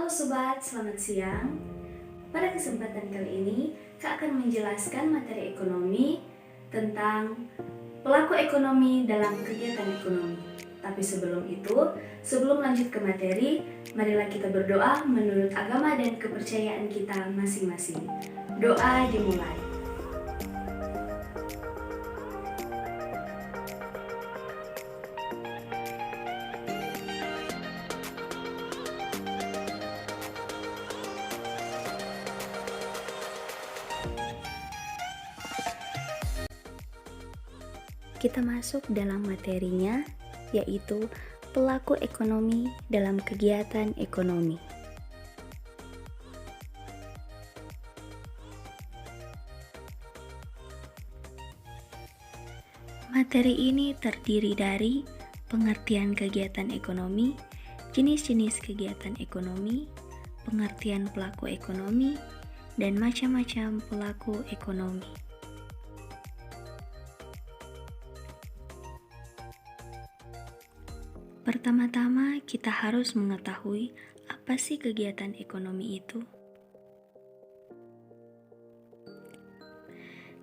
Halo sobat, selamat siang. Pada kesempatan kali ini, Kak akan menjelaskan materi ekonomi tentang pelaku ekonomi dalam kegiatan ekonomi. Tapi sebelum itu, sebelum lanjut ke materi, marilah kita berdoa menurut agama dan kepercayaan kita masing-masing. Doa dimulai. Kita masuk dalam materinya, yaitu pelaku ekonomi dalam kegiatan ekonomi. Materi ini terdiri dari pengertian kegiatan ekonomi, jenis-jenis kegiatan ekonomi, pengertian pelaku ekonomi, dan macam-macam pelaku ekonomi. Pertama-tama, kita harus mengetahui apa sih kegiatan ekonomi itu.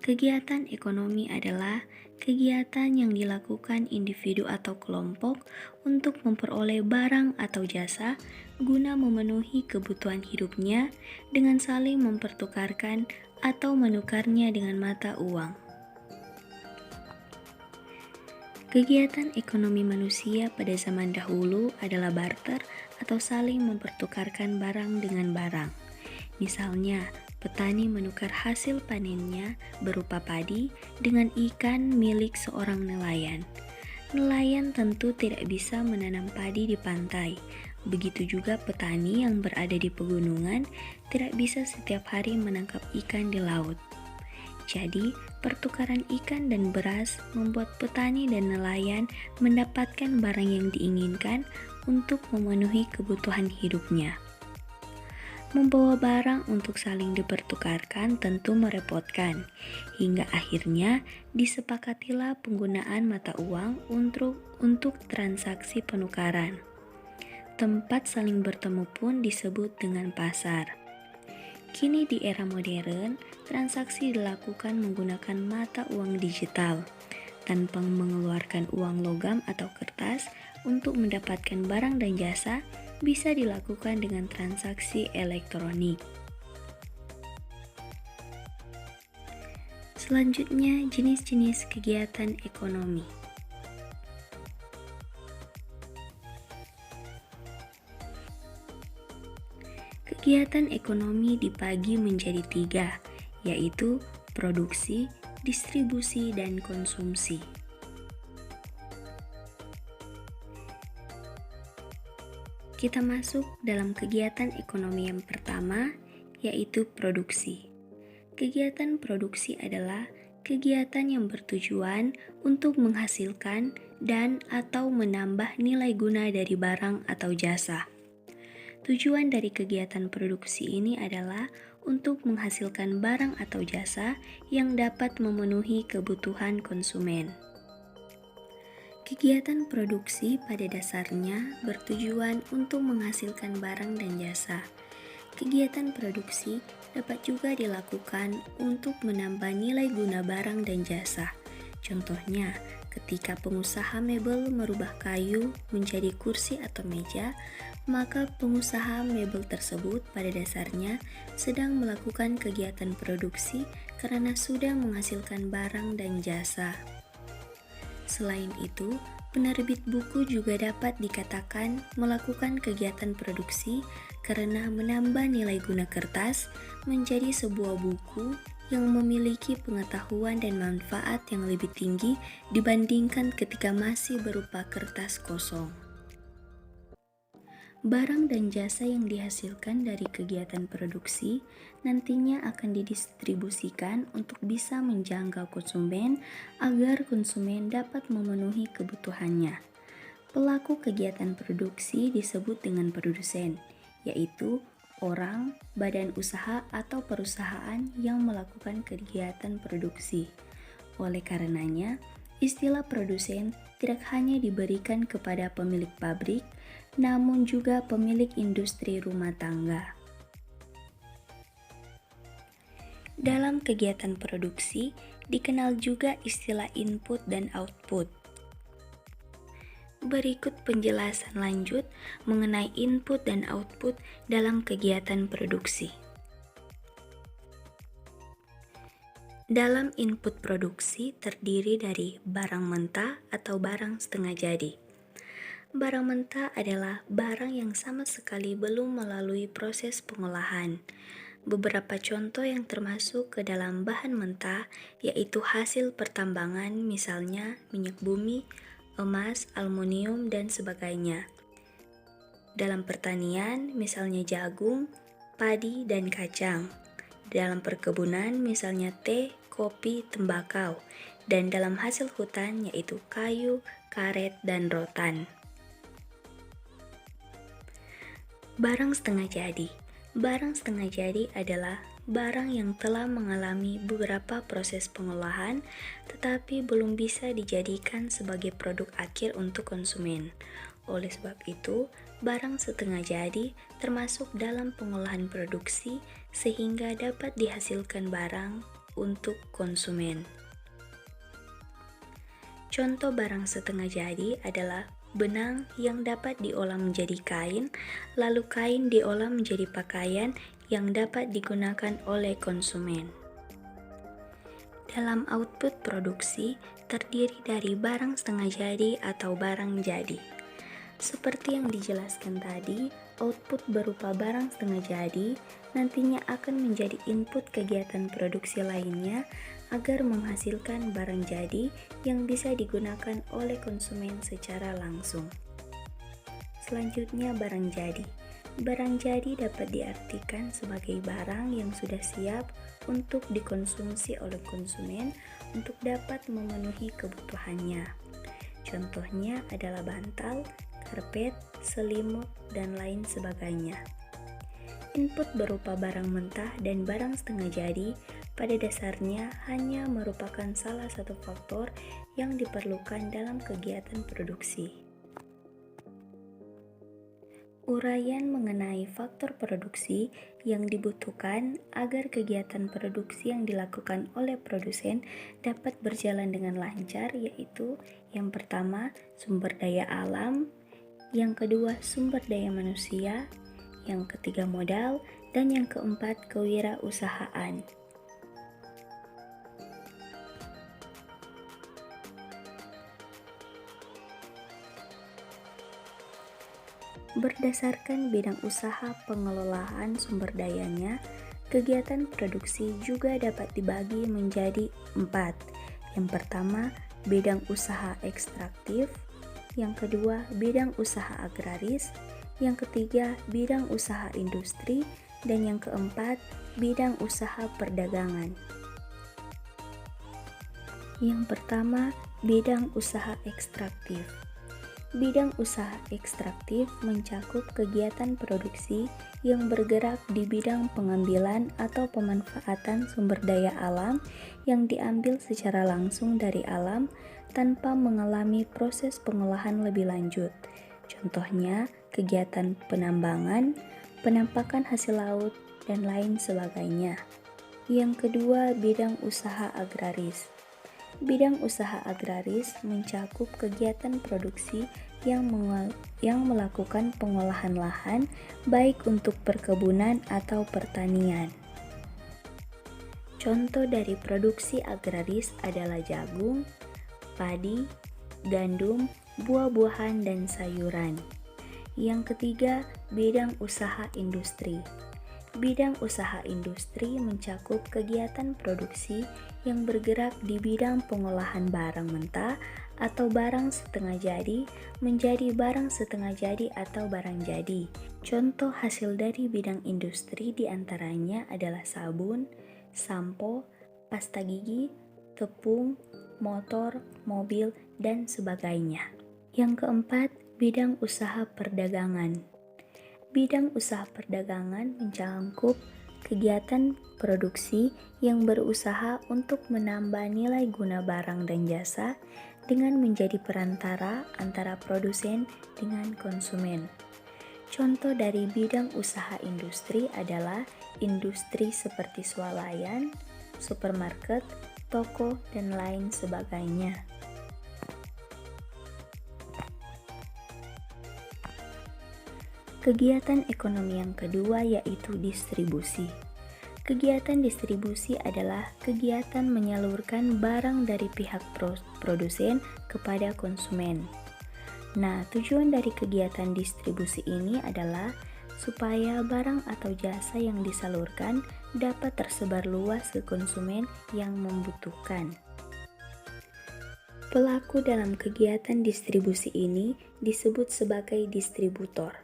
Kegiatan ekonomi adalah kegiatan yang dilakukan individu atau kelompok untuk memperoleh barang atau jasa guna memenuhi kebutuhan hidupnya dengan saling mempertukarkan atau menukarnya dengan mata uang. Kegiatan ekonomi manusia pada zaman dahulu adalah barter atau saling mempertukarkan barang dengan barang. Misalnya, petani menukar hasil panennya berupa padi dengan ikan milik seorang nelayan. Nelayan tentu tidak bisa menanam padi di pantai. Begitu juga petani yang berada di pegunungan tidak bisa setiap hari menangkap ikan di laut. Jadi, pertukaran ikan dan beras membuat petani dan nelayan mendapatkan barang yang diinginkan untuk memenuhi kebutuhan hidupnya. Membawa barang untuk saling dipertukarkan tentu merepotkan, hingga akhirnya disepakatilah penggunaan mata uang untuk transaksi penukaran. Tempat saling bertemu pun disebut dengan pasar. Kini di era modern, transaksi dilakukan menggunakan mata uang digital, tanpa mengeluarkan uang logam atau kertas. Untuk mendapatkan barang dan jasa, bisa dilakukan dengan transaksi elektronik. Selanjutnya, jenis-jenis kegiatan ekonomi. Kegiatan ekonomi dibagi menjadi 3, yaitu produksi, distribusi, dan konsumsi. Kita masuk dalam kegiatan ekonomi yang pertama, yaitu produksi. Kegiatan produksi adalah kegiatan yang bertujuan untuk menghasilkan dan atau menambah nilai guna dari barang atau jasa. Tujuan dari kegiatan produksi ini adalah untuk menghasilkan barang atau jasa yang dapat memenuhi kebutuhan konsumen. Kegiatan produksi pada dasarnya bertujuan untuk menghasilkan barang dan jasa. Kegiatan produksi dapat juga dilakukan untuk menambah nilai guna barang dan jasa. Contohnya, ketika pengusaha mebel merubah kayu menjadi kursi atau meja, maka pengusaha mebel tersebut pada dasarnya sedang melakukan kegiatan produksi karena sudah menghasilkan barang dan jasa. Selain itu, penerbit buku juga dapat dikatakan melakukan kegiatan produksi karena menambah nilai guna kertas menjadi sebuah buku yang memiliki pengetahuan dan manfaat yang lebih tinggi dibandingkan ketika masih berupa kertas kosong. Barang dan jasa yang dihasilkan dari kegiatan produksi nantinya akan didistribusikan untuk bisa menjangkau konsumen agar konsumen dapat memenuhi kebutuhannya. Pelaku kegiatan produksi disebut dengan produsen, yaitu orang, badan usaha atau perusahaan yang melakukan kegiatan produksi. Oleh karenanya, istilah produsen tidak hanya diberikan kepada pemilik pabrik, namun juga pemilik industri rumah tangga. Dalam kegiatan produksi, dikenal juga istilah input dan output. Berikut penjelasan lanjut mengenai input dan output dalam kegiatan produksi. Dalam input produksi terdiri dari barang mentah atau barang setengah jadi. Barang mentah adalah barang yang sama sekali belum melalui proses pengolahan. Beberapa contoh yang termasuk ke dalam bahan mentah yaitu hasil pertambangan, misalnya minyak bumi, emas, aluminium, dan sebagainya. Dalam pertanian, misalnya jagung, padi, dan kacang. Dalam perkebunan, misalnya teh, kopi, tembakau. Dan dalam hasil hutan, yaitu kayu, karet, dan rotan. Barang setengah jadi. Barang setengah jadi adalah barang yang telah mengalami beberapa proses pengolahan tetapi belum bisa dijadikan sebagai produk akhir untuk konsumen. Oleh sebab itu, barang setengah jadi termasuk dalam pengolahan produksi sehingga dapat dihasilkan barang untuk konsumen. Contoh barang setengah jadi adalah benang yang dapat diolah menjadi kain, lalu kain diolah menjadi pakaian yang dapat digunakan oleh konsumen. Dalam output produksi terdiri dari barang setengah jadi atau barang jadi. Seperti yang dijelaskan tadi, output berupa barang setengah jadi nantinya akan menjadi input kegiatan produksi lainnya agar menghasilkan barang jadi yang bisa digunakan oleh konsumen secara langsung. Selanjutnya, barang jadi. Barang jadi dapat diartikan sebagai barang yang sudah siap untuk dikonsumsi oleh konsumen untuk dapat memenuhi kebutuhannya. Contohnya adalah bantal, karpet, selimut, dan lain sebagainya. Input berupa barang mentah dan barang setengah jadi pada dasarnya hanya merupakan salah satu faktor yang diperlukan dalam kegiatan produksi. Uraian mengenai faktor produksi yang dibutuhkan agar kegiatan produksi yang dilakukan oleh produsen dapat berjalan dengan lancar yaitu yang pertama, sumber daya alam, yang kedua, sumber daya manusia, yang ketiga, modal, dan yang keempat, kewirausahaan. Berdasarkan bidang usaha pengelolaan sumber dayanya, kegiatan produksi juga dapat dibagi menjadi 4. Yang pertama, bidang usaha ekstraktif, yang kedua, bidang usaha agraris, yang ketiga, bidang usaha industri, dan yang keempat, bidang usaha perdagangan. Yang pertama, bidang usaha ekstraktif. Bidang usaha ekstraktif mencakup kegiatan produksi yang bergerak di bidang pengambilan atau pemanfaatan sumber daya alam yang diambil secara langsung dari alam tanpa mengalami proses pengolahan lebih lanjut. Contohnya, kegiatan penambangan, penampakan hasil laut, dan lain sebagainya. Yang kedua, bidang usaha agraris. Bidang usaha agraris mencakup kegiatan produksi yang melakukan pengolahan lahan baik untuk perkebunan atau pertanian. Contoh dari produksi agraris adalah jagung, padi, gandum, buah-buahan, dan sayuran. Yang ketiga, bidang usaha industri. Bidang usaha industri mencakup kegiatan produksi yang bergerak di bidang pengolahan barang mentah atau barang setengah jadi menjadi barang setengah jadi atau barang jadi. Contoh hasil dari bidang industri diantaranya adalah sabun, sampo, pasta gigi, tepung, motor, mobil, dan sebagainya. Yang keempat, bidang usaha perdagangan. Bidang usaha perdagangan mencakup kegiatan produksi yang berusaha untuk menambah nilai guna barang dan jasa dengan menjadi perantara antara produsen dengan konsumen. Contoh dari bidang usaha industri adalah industri seperti swalayan, supermarket, toko, dan lain sebagainya. Kegiatan ekonomi yang kedua yaitu distribusi. Kegiatan distribusi adalah kegiatan menyalurkan barang dari pihak produsen kepada konsumen. Nah, tujuan dari kegiatan distribusi ini adalah supaya barang atau jasa yang disalurkan dapat tersebar luas ke konsumen yang membutuhkan. Pelaku dalam kegiatan distribusi ini disebut sebagai distributor.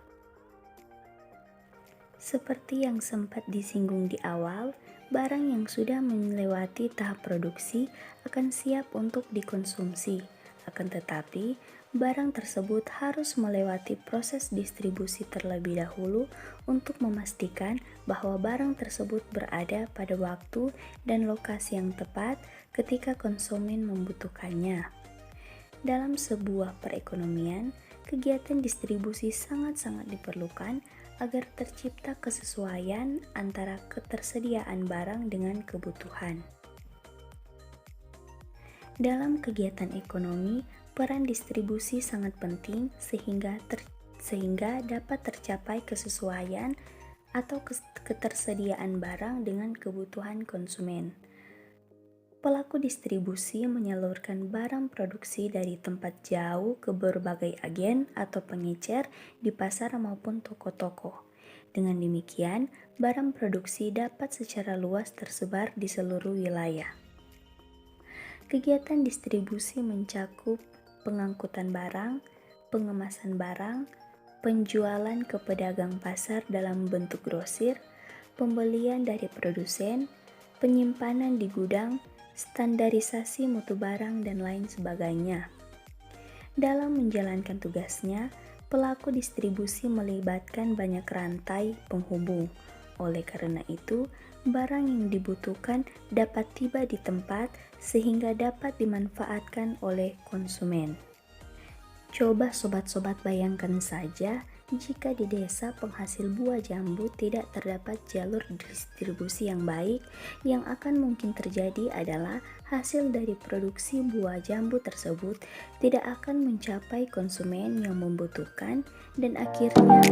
Seperti yang sempat disinggung di awal, barang yang sudah melewati tahap produksi akan siap untuk dikonsumsi. Akan tetapi, barang tersebut harus melewati proses distribusi terlebih dahulu untuk memastikan bahwa barang tersebut berada pada waktu dan lokasi yang tepat ketika konsumen membutuhkannya. Dalam sebuah perekonomian, kegiatan distribusi sangat-sangat diperlukan agar tercipta kesesuaian antara ketersediaan barang dengan kebutuhan. Dalam kegiatan ekonomi, peran distribusi sangat penting sehingga dapat tercapai kesesuaian atau ketersediaan barang dengan kebutuhan konsumen. Pelaku distribusi menyalurkan barang produksi dari tempat jauh ke berbagai agen atau pengecer di pasar maupun toko-toko. Dengan demikian, barang produksi dapat secara luas tersebar di seluruh wilayah. Kegiatan distribusi mencakup pengangkutan barang, pengemasan barang, penjualan ke pedagang pasar dalam bentuk grosir, pembelian dari produsen, penyimpanan di gudang, standarisasi mutu barang, dan lain sebagainya. Dalam menjalankan tugasnya, pelaku distribusi melibatkan banyak rantai penghubung. Oleh karena itu, barang yang dibutuhkan dapat tiba di tempat sehingga dapat dimanfaatkan oleh konsumen. Coba sobat-sobat bayangkan saja jika di desa penghasil buah jambu tidak terdapat jalur distribusi yang baik, yang akan mungkin terjadi adalah hasil dari produksi buah jambu tersebut tidak akan mencapai konsumen yang membutuhkan dan akhirnya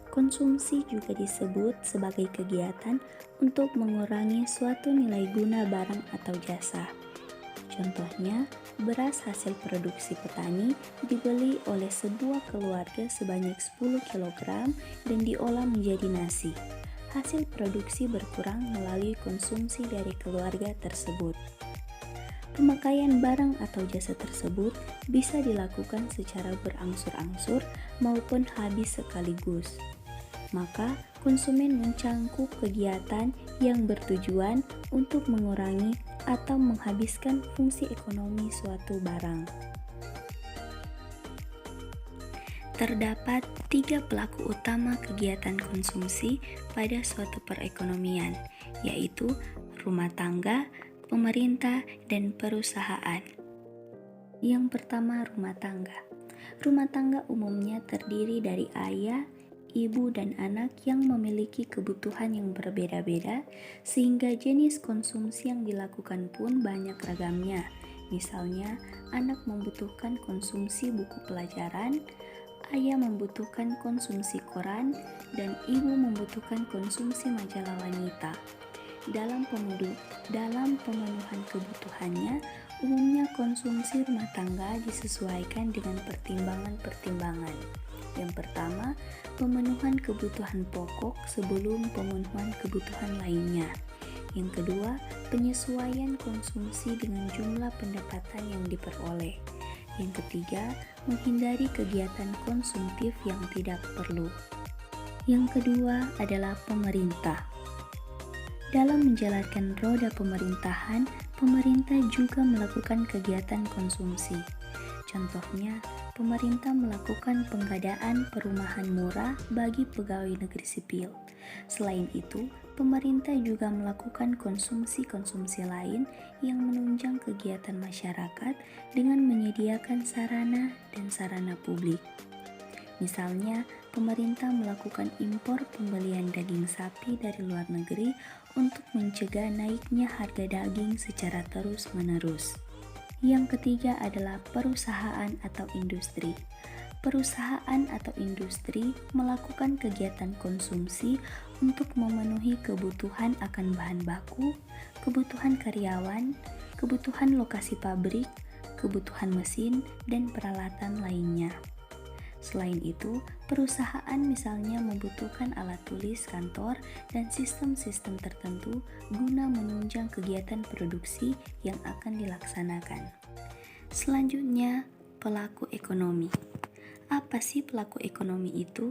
Konsumsi juga disebut sebagai kegiatan untuk mengurangi suatu nilai guna barang atau jasa. Contohnya, beras hasil produksi petani dibeli oleh sebuah keluarga sebanyak 10 kg dan diolah menjadi nasi. Hasil produksi berkurang melalui konsumsi dari keluarga tersebut. Pemakaian barang atau jasa tersebut bisa dilakukan secara berangsur-angsur maupun habis sekaligus. Maka, konsumen mencangkup kegiatan yang bertujuan untuk mengurangi atau menghabiskan fungsi ekonomi suatu barang. Terdapat 3 pelaku utama kegiatan konsumsi pada suatu perekonomian, yaitu rumah tangga, pemerintah, dan perusahaan. Yang pertama, rumah tangga. Rumah tangga umumnya terdiri dari ayah, ibu, dan anak yang memiliki kebutuhan yang berbeda-beda, sehingga jenis konsumsi yang dilakukan pun banyak ragamnya. Misalnya, anak membutuhkan konsumsi buku pelajaran, ayah membutuhkan konsumsi koran, dan ibu membutuhkan konsumsi majalah wanita. Dalam pemenuhan kebutuhannya, umumnya konsumsi rumah tangga disesuaikan dengan pertimbangan-pertimbangan. Yang pertama, pemenuhan kebutuhan pokok sebelum pemenuhan kebutuhan lainnya. Yang kedua, penyesuaian konsumsi dengan jumlah pendapatan yang diperoleh. Yang ketiga, menghindari kegiatan konsumtif yang tidak perlu. Yang kedua adalah pemerintah. Dalam menjalankan roda pemerintahan, pemerintah juga melakukan kegiatan konsumsi. Contohnya, pemerintah melakukan pengadaan perumahan murah bagi pegawai negeri sipil. Selain itu, pemerintah juga melakukan konsumsi-konsumsi lain yang menunjang kegiatan masyarakat dengan menyediakan sarana dan sarana publik. Misalnya, pemerintah melakukan impor pembelian daging sapi dari luar negeri untuk mencegah naiknya harga daging secara terus-menerus. Yang ketiga adalah perusahaan atau industri. Perusahaan atau industri melakukan kegiatan konsumsi untuk memenuhi kebutuhan akan bahan baku, kebutuhan karyawan, kebutuhan lokasi pabrik, kebutuhan mesin, dan peralatan lainnya. Selain itu, perusahaan misalnya membutuhkan alat tulis kantor dan sistem-sistem tertentu guna menunjang kegiatan produksi yang akan dilaksanakan. Selanjutnya, pelaku ekonomi. Apa sih pelaku ekonomi itu?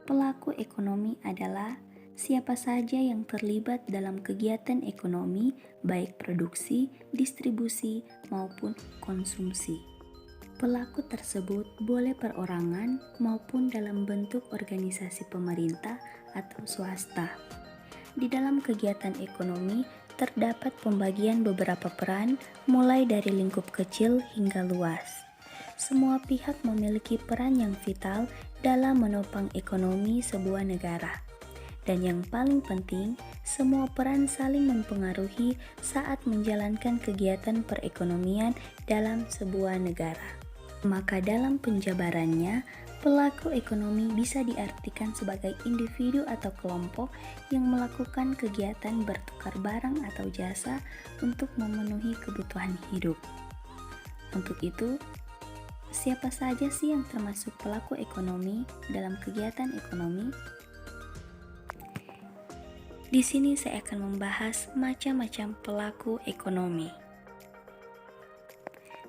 Pelaku ekonomi adalah siapa saja yang terlibat dalam kegiatan ekonomi, baik produksi, distribusi, maupun konsumsi. Pelaku tersebut boleh perorangan maupun dalam bentuk organisasi pemerintah atau swasta. Di dalam kegiatan ekonomi, terdapat pembagian beberapa peran, mulai dari lingkup kecil hingga luas. Semua pihak memiliki peran yang vital dalam menopang ekonomi sebuah negara. Dan yang paling penting, semua peran saling mempengaruhi saat menjalankan kegiatan perekonomian dalam sebuah negara. Maka dalam penjabarannya, pelaku ekonomi bisa diartikan sebagai individu atau kelompok yang melakukan kegiatan bertukar barang atau jasa untuk memenuhi kebutuhan hidup. Untuk itu, siapa saja sih yang termasuk pelaku ekonomi dalam kegiatan ekonomi? Di sini saya akan membahas macam-macam pelaku ekonomi.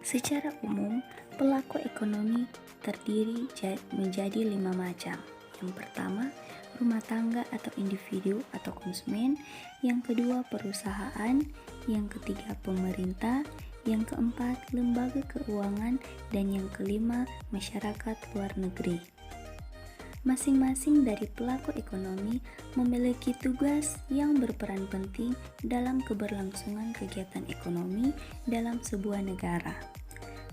Secara umum, pelaku ekonomi terdiri menjadi 5 macam. Yang pertama, rumah tangga atau individu atau konsumen. Yang kedua, perusahaan. Yang ketiga, pemerintah. Yang keempat, lembaga keuangan. Dan yang kelima, masyarakat luar negeri. Masing-masing dari pelaku ekonomi memiliki tugas yang berperan penting dalam keberlangsungan kegiatan ekonomi dalam sebuah negara.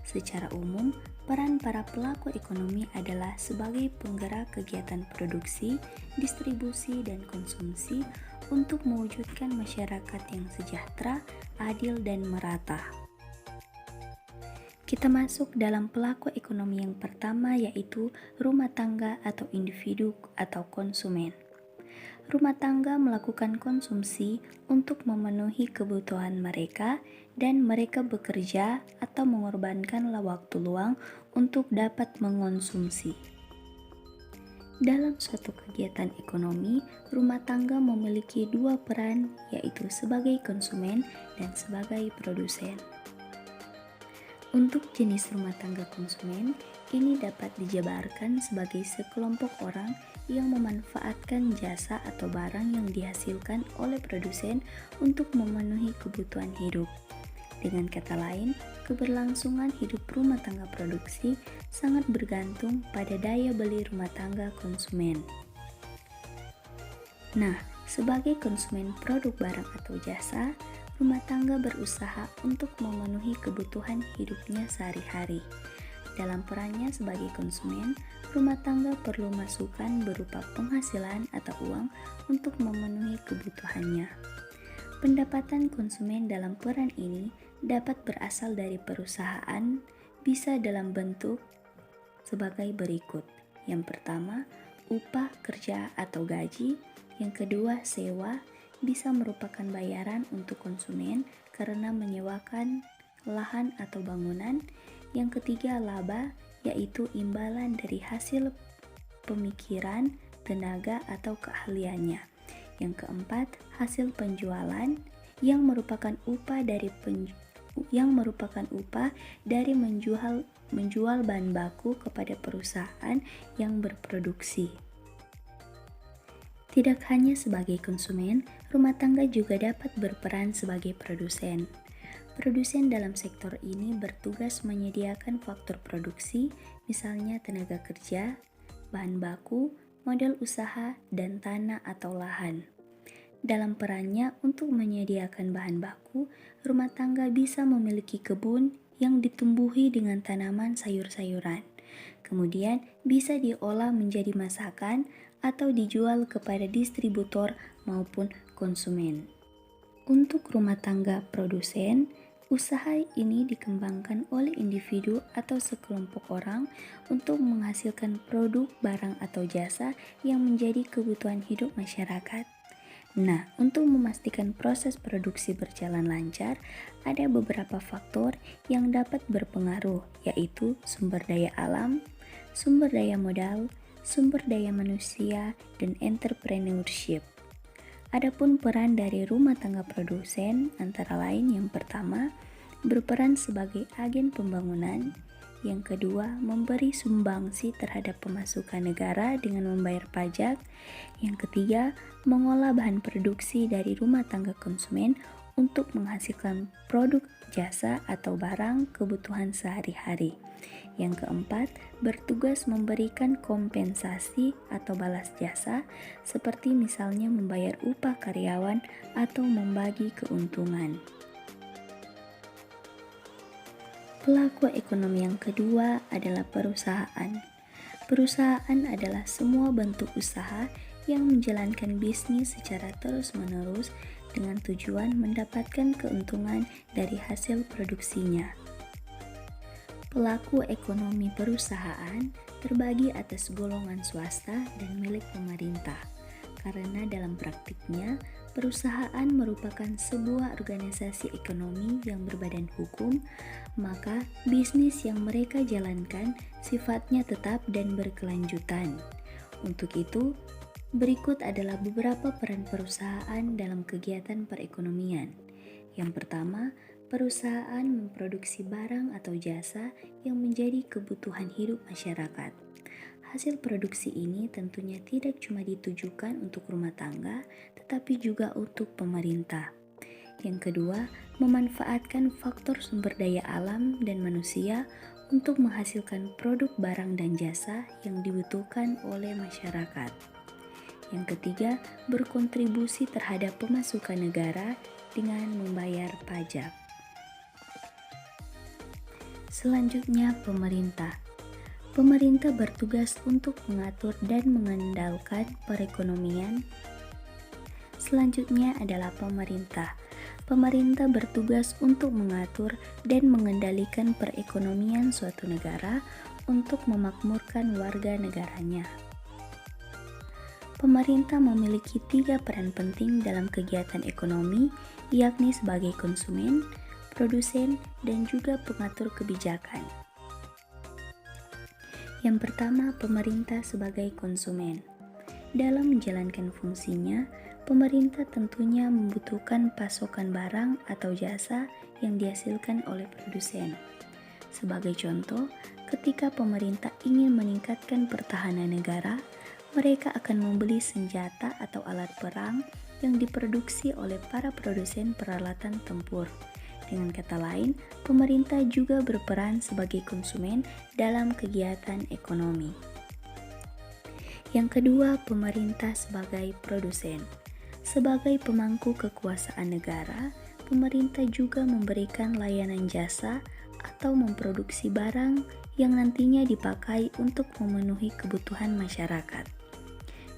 Secara umum, peran para pelaku ekonomi adalah sebagai penggerak kegiatan produksi, distribusi, dan konsumsi untuk mewujudkan masyarakat yang sejahtera, adil, dan merata. Kita masuk dalam pelaku ekonomi yang pertama, yaitu rumah tangga atau individu atau konsumen. Rumah tangga melakukan konsumsi untuk memenuhi kebutuhan mereka, dan mereka bekerja atau mengorbankan waktu luang untuk dapat mengonsumsi. Dalam suatu kegiatan ekonomi, rumah tangga memiliki dua peran, yaitu sebagai konsumen dan sebagai produsen. Untuk jenis rumah tangga konsumen, ini dapat dijabarkan sebagai sekelompok orang yang memanfaatkan jasa atau barang yang dihasilkan oleh produsen untuk memenuhi kebutuhan hidup. Dengan kata lain, keberlangsungan hidup rumah tangga produksi sangat bergantung pada daya beli rumah tangga konsumen. Nah, sebagai konsumen produk barang atau jasa, rumah tangga berusaha untuk memenuhi kebutuhan hidupnya sehari-hari. Dalam perannya sebagai konsumen, rumah tangga perlu masukan berupa penghasilan atau uang untuk memenuhi kebutuhannya. Pendapatan konsumen dalam peran ini dapat berasal dari perusahaan, bisa dalam bentuk sebagai berikut. Yang pertama, upah kerja atau gaji. Yang kedua, sewa, bisa merupakan bayaran untuk konsumen karena menyewakan lahan atau bangunan. Yang ketiga, laba, yaitu imbalan dari hasil pemikiran, tenaga, atau keahliannya. Yang keempat, hasil penjualan, yang merupakan upah dari menjual bahan baku kepada perusahaan yang berproduksi. Tidak hanya sebagai konsumen, rumah tangga juga dapat berperan sebagai produsen. Produsen dalam sektor ini bertugas menyediakan faktor produksi, misalnya tenaga kerja, bahan baku, modal usaha, dan tanah atau lahan. Dalam perannya untuk menyediakan bahan baku, rumah tangga bisa memiliki kebun yang ditumbuhi dengan tanaman sayur-sayuran. Kemudian bisa diolah menjadi masakan atau dijual kepada distributor maupun konsumen. Untuk rumah tangga produsen, usaha ini dikembangkan oleh individu atau sekelompok orang untuk menghasilkan produk, barang, atau jasa yang menjadi kebutuhan hidup masyarakat. Nah, untuk memastikan proses produksi berjalan lancar, ada beberapa faktor yang dapat berpengaruh, yaitu sumber daya alam, sumber daya modal, sumber daya manusia, dan entrepreneurship. Adapun peran dari rumah tangga produsen antara lain yang pertama, berperan sebagai agen pembangunan. Yang kedua, memberi sumbangsi terhadap pemasukan negara dengan membayar pajak. Yang ketiga, mengolah bahan produksi dari rumah tangga konsumen untuk menghasilkan produk, jasa, atau barang kebutuhan sehari-hari. Yang keempat, bertugas memberikan kompensasi atau balas jasa, seperti misalnya membayar upah karyawan atau membagi keuntungan. Pelaku ekonomi yang kedua adalah perusahaan. Perusahaan adalah semua bentuk usaha yang menjalankan bisnis secara terus-menerus dengan tujuan mendapatkan keuntungan dari hasil produksinya. Pelaku ekonomi perusahaan terbagi atas golongan swasta dan milik pemerintah, karena dalam praktiknya perusahaan merupakan sebuah organisasi ekonomi yang berbadan hukum, maka bisnis yang mereka jalankan sifatnya tetap dan berkelanjutan. Untuk itu, berikut adalah beberapa peran perusahaan dalam kegiatan perekonomian. Yang pertama, perusahaan memproduksi barang atau jasa yang menjadi kebutuhan hidup masyarakat. Hasil produksi ini tentunya tidak cuma ditujukan untuk rumah tangga, tetapi juga untuk pemerintah. Yang kedua, memanfaatkan faktor sumber daya alam dan manusia untuk menghasilkan produk, barang, dan jasa yang dibutuhkan oleh masyarakat. Yang ketiga, berkontribusi terhadap pemasukan negara dengan membayar pajak. Selanjutnya, pemerintah. Pemerintah bertugas untuk mengatur dan mengendalikan perekonomian. Selanjutnya adalah pemerintah. pemerintah bertugas untuk mengatur dan mengendalikan perekonomian suatu negara untuk memakmurkan warga negaranya. Pemerintah memiliki 3 peran penting dalam kegiatan ekonomi, yakni sebagai konsumen, produsen, dan juga pengatur kebijakan. Yang pertama, pemerintah sebagai konsumen. Dalam menjalankan fungsinya, pemerintah tentunya membutuhkan pasokan barang atau jasa yang dihasilkan oleh produsen. Sebagai contoh, ketika pemerintah ingin meningkatkan pertahanan negara, mereka akan membeli senjata atau alat perang yang diproduksi oleh para produsen peralatan tempur. Dengan kata lain, pemerintah juga berperan sebagai konsumen dalam kegiatan ekonomi. Yang kedua, pemerintah sebagai produsen. Sebagai pemangku kekuasaan negara, pemerintah juga memberikan layanan jasa atau memproduksi barang yang nantinya dipakai untuk memenuhi kebutuhan masyarakat.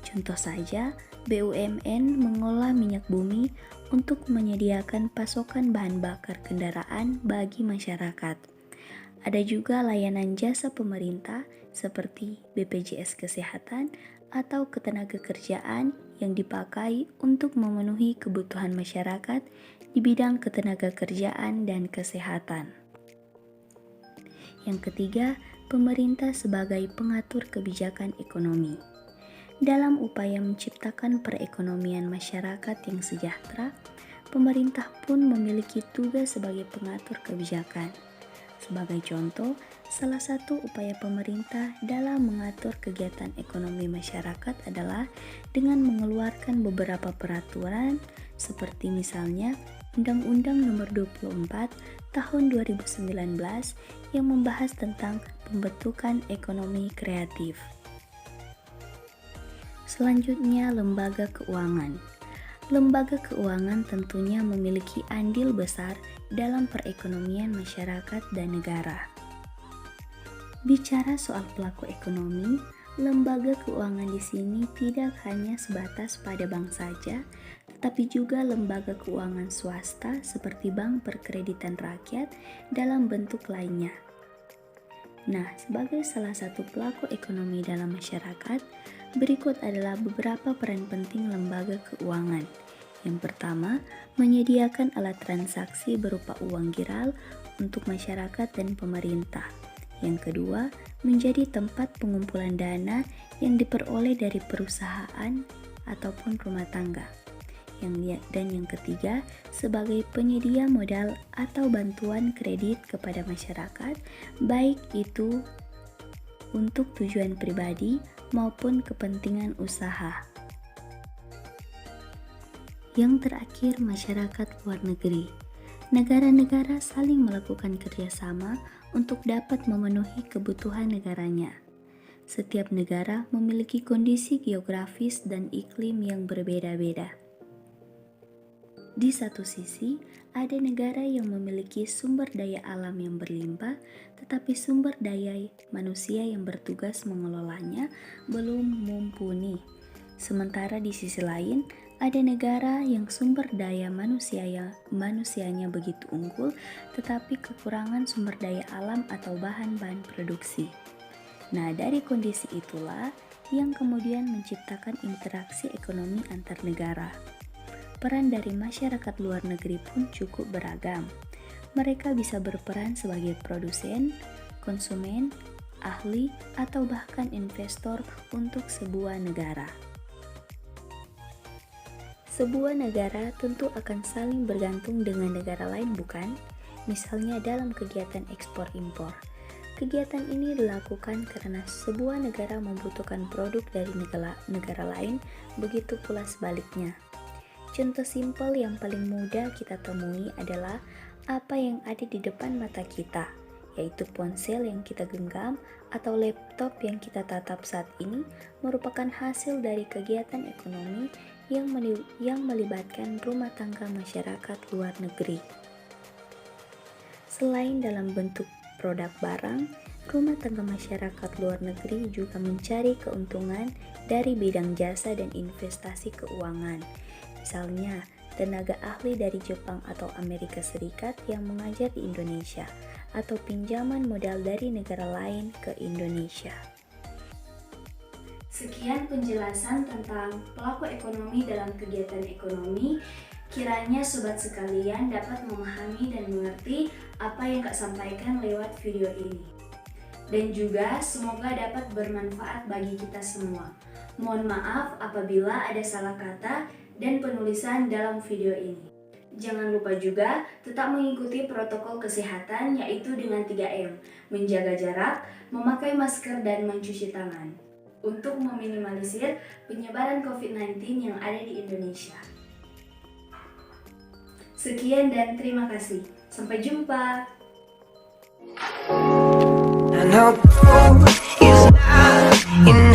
Contoh saja, BUMN mengolah minyak bumi untuk menyediakan pasokan bahan bakar kendaraan bagi masyarakat. Ada juga layanan jasa pemerintah seperti BPJS Kesehatan atau ketenagakerjaan yang dipakai untuk memenuhi kebutuhan masyarakat di bidang ketenagakerjaan dan kesehatan. Yang ketiga, pemerintah sebagai pengatur kebijakan ekonomi. Dalam upaya menciptakan perekonomian masyarakat yang sejahtera, pemerintah pun memiliki tugas sebagai pengatur kebijakan. Sebagai contoh, salah satu upaya pemerintah dalam mengatur kegiatan ekonomi masyarakat adalah dengan mengeluarkan beberapa peraturan seperti misalnya Undang-Undang Nomor 24 Tahun 2019 yang membahas tentang pembentukan ekonomi kreatif. Selanjutnya, lembaga keuangan. Lembaga keuangan tentunya memiliki andil besar dalam perekonomian masyarakat dan negara. Bicara soal pelaku ekonomi, lembaga keuangan di sini tidak hanya sebatas pada bank saja, tetapi juga lembaga keuangan swasta seperti bank perkreditan rakyat dalam bentuk lainnya. Nah, sebagai salah satu pelaku ekonomi dalam masyarakat, berikut adalah beberapa peran penting lembaga keuangan. Yang pertama, menyediakan alat transaksi berupa uang giral untuk masyarakat dan pemerintah. Yang kedua, menjadi tempat pengumpulan dana yang diperoleh dari perusahaan ataupun rumah tangga. Dan yang ketiga, sebagai penyedia modal atau bantuan kredit kepada masyarakat, baik itu untuk tujuan pribadi maupun kepentingan usaha. Yang terakhir, masyarakat luar negeri. Negara-negara saling melakukan kerjasama untuk dapat memenuhi kebutuhan negaranya. Setiap negara memiliki kondisi geografis dan iklim yang berbeda-beda. Di satu sisi, ada negara yang memiliki sumber daya alam yang berlimpah, tetapi sumber daya manusia yang bertugas mengelolanya belum mumpuni. Sementara di sisi lain, ada negara yang sumber daya manusianya begitu unggul, tetapi kekurangan sumber daya alam atau bahan-bahan produksi. Nah, dari kondisi itulah yang kemudian menciptakan interaksi ekonomi antar negara. Peran dari masyarakat luar negeri pun cukup beragam. Mereka bisa berperan sebagai produsen, konsumen, ahli, atau bahkan investor untuk sebuah negara. Sebuah negara tentu akan saling bergantung dengan negara lain, bukan? Misalnya dalam kegiatan ekspor-impor. Kegiatan ini dilakukan karena sebuah negara membutuhkan produk dari negara lain, begitu pula sebaliknya. Contoh simpel yang paling mudah kita temui adalah apa yang ada di depan mata kita, yaitu ponsel yang kita genggam atau laptop yang kita tatap saat ini merupakan hasil dari kegiatan ekonomi yang melibatkan rumah tangga masyarakat luar negeri. Selain dalam bentuk produk barang, rumah tangga masyarakat luar negeri juga mencari keuntungan dari bidang jasa dan investasi keuangan. Misalnya, tenaga ahli dari Jepang atau Amerika Serikat yang mengajar di Indonesia, atau pinjaman modal dari negara lain ke Indonesia. Sekian penjelasan tentang pelaku ekonomi dalam kegiatan ekonomi. Kiranya sobat sekalian dapat memahami dan mengerti apa yang Kak sampaikan lewat video ini. Dan juga semoga dapat bermanfaat bagi kita semua. Mohon maaf apabila ada salah kata dan penulisan dalam video ini. Jangan lupa juga tetap mengikuti protokol kesehatan, yaitu dengan 3M, menjaga jarak, memakai masker, dan mencuci tangan, untuk meminimalisir penyebaran COVID-19 yang ada di Indonesia. Sekian dan terima kasih. Sampai jumpa. And our growth is not in